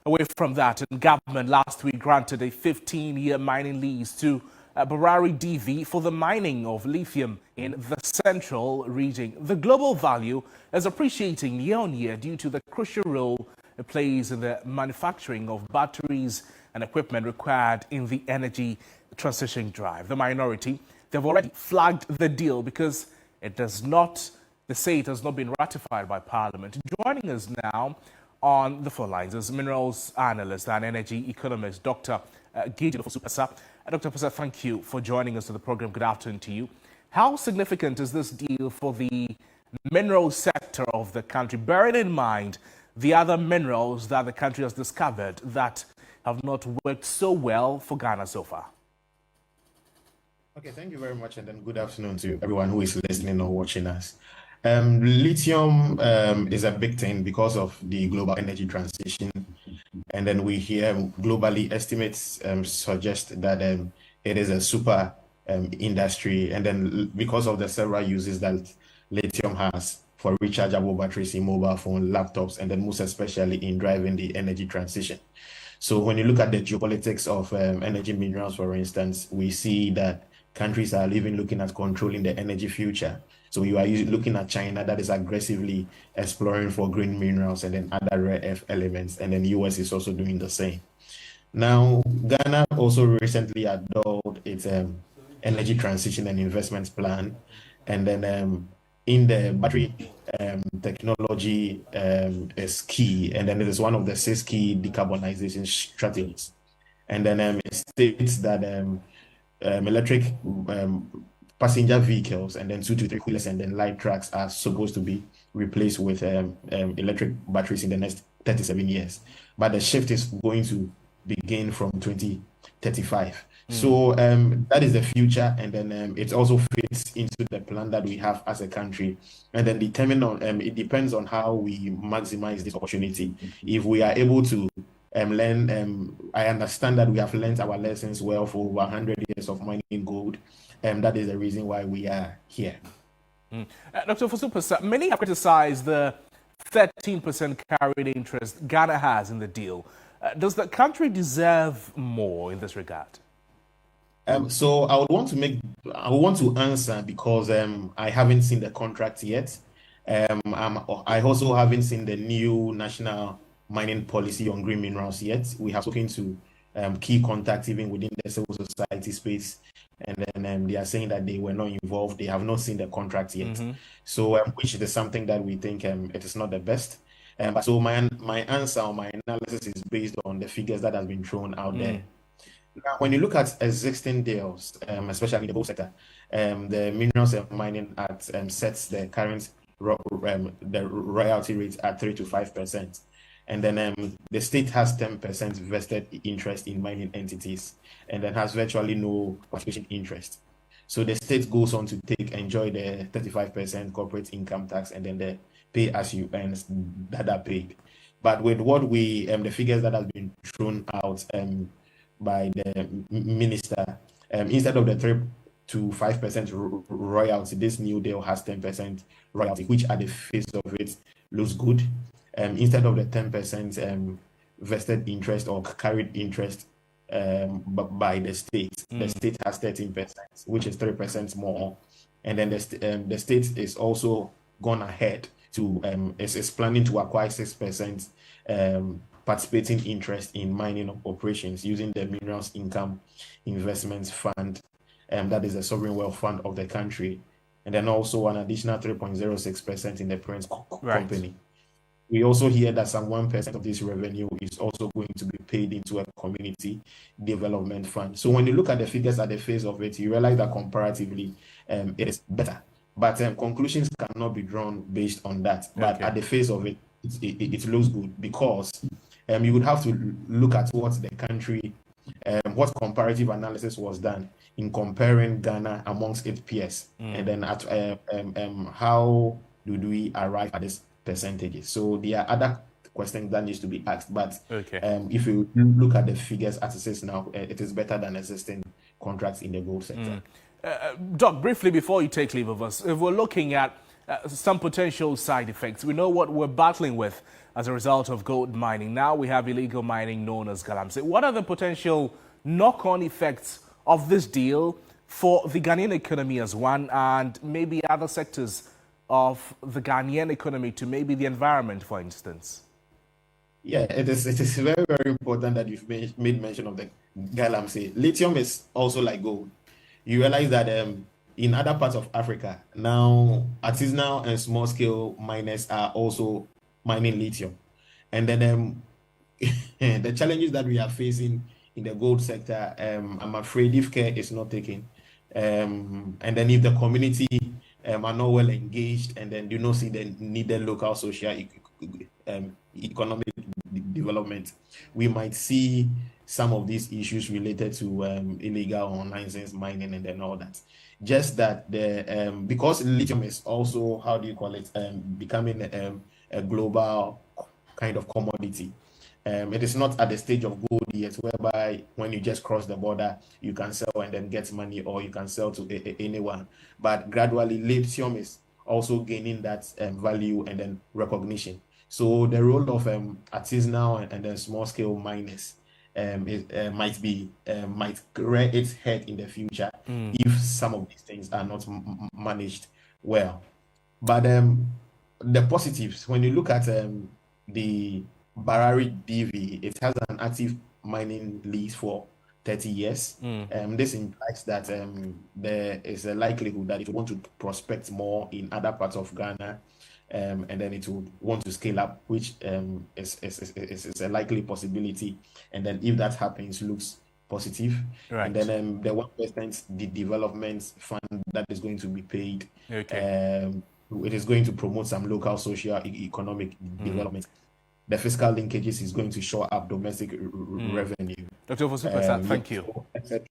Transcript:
Away from that, the government last week granted a 15-year mining lease to Barari DV for the mining of lithium in the central region. The global value is appreciating year on year due to the crucial role it plays in the manufacturing of batteries and equipment required in the energy transition drive. The minority, they've already flagged the deal because it does not, they say it has not been ratified by Parliament. Joining us now on the phone lines is minerals analyst and energy economist, Dr. Gideon Peasah. Dr. Peasah, thank you for joining us to the program. Good afternoon to you. How significant is this deal for the mineral sector of the country, bearing in mind the other minerals that the country has discovered that have not worked so well for Ghana so far? Okay, thank you very much, and then good afternoon to everyone who is listening or watching us. Lithium is a big thing because of the global energy transition, and then we hear globally estimates suggest that it is a super industry, and then because of the several uses that lithium has for rechargeable batteries in mobile phone, laptops, and then most especially in driving the energy transition. So when you look at the geopolitics of energy minerals, for instance, we see that countries are even looking at controlling the energy future. So you are looking at China that is aggressively exploring for green minerals and then other rare earth elements, and then the US is also doing the same. Now, Ghana also recently adopted its energy transition and investments plan, and then in the battery technology is key, and then it is one of the 6 key decarbonization strategies. And then it states that electric passenger vehicles and then 2 to 3 wheelers and then light trucks are supposed to be replaced with electric batteries in the next 37 years. But the shift is going to begin from 2035. So that is the future, and then it also fits into the plan that we have as a country. And then it depends on how we maximize this opportunity. If we are able to learn, I understand that we have learned our lessons well for over 100 years of mining gold. That is the reason why we are here. Dr. Ofosu-Peasah, many have criticized the 13% carried interest Ghana has in the deal. Does the country deserve more in this regard? So I would want to answer because I haven't seen the contract yet. I also haven't seen the new national mining policy on green minerals yet. We have spoken to key contacts even within the civil society space, and then they are saying that they were not involved. They have not seen the contract yet. So which is something that we think it is not the best. But so my answer or my analysis is based on the figures that have been thrown out there. Now, when you look at existing deals, especially in the gold sector, the Minerals and Mining Act sets the current the royalty rate at 3 to 5%. And then the state has 10% vested interest in mining entities, and then has virtually no participation interest. So the state goes on to enjoy the 35% corporate income tax, and then the pay as you earn that are paid. But with what the figures that have been thrown out by the minister, instead of the 3 to 5% royalty, this new deal has 10% royalty, which at the face of it looks good. Instead of the 10% vested interest or carried interest by the state has 13%, which is 3% more. And then the state is also gone ahead to is planning to acquire 6% participating interest in mining operations using the Minerals Income Investments Fund, that is the sovereign wealth fund of the country, and then also an additional 3.06% in the parent company. We also hear that some 1% of this revenue is also going to be paid into a community development fund. So when you look at the figures at the face of it, you realize that comparatively it is better. But conclusions cannot be drawn based on that. But at the face of it, it looks good because you would have to look at what the country, what comparative analysis was done in comparing Ghana amongst its peers, and then at how do we arrive at this percentages. So there are other questions that needs to be asked, but if you look at the figures as it is now, it is better than existing contracts in the gold sector. Doc, briefly before you take leave of us, if we're looking at some potential side effects, we know what we're battling with as a result of gold mining. Now we have illegal mining known as galamsey. What are the potential knock-on effects of this deal for the Ghanaian economy as one, and maybe other sectors of the Ghanaian economy, to maybe the environment, for instance? Yeah, it is very, very important that you've made mention of the galamsey. Lithium is also like gold. You realize that in other parts of Africa, now artisanal and small-scale miners are also mining lithium. And then the challenges that we are facing in the gold sector, I'm afraid if care is not taken, and then if the community are not well engaged, and then do not see the needed local social economic development, we might see some of these issues related to illegal or unlicensed mining and then all that. Just that the because lithium is also, how do you call it, becoming a global kind of commodity. It is not at the stage of gold yet, whereby when you just cross the border, you can sell and then get money, or you can sell to anyone. But gradually, lithium is also gaining that value and then recognition. So the role of artisanal and then small-scale miners might rear its head in the future if some of these things are not managed well. But the positives, when you look at the Barari DV, it has an active mining lease for 30 years. This implies that there is a likelihood that it will want to prospect more in other parts of Ghana, and then it would want to scale up, which is a likely possibility. And then if that happens, looks positive. Right. And then the 1% the development fund that is going to be paid, okay. It is going to promote some local social economic development. The fiscal linkages is going to shore up domestic revenue. Dr. Ofosu-Peasah, thank you. Etc.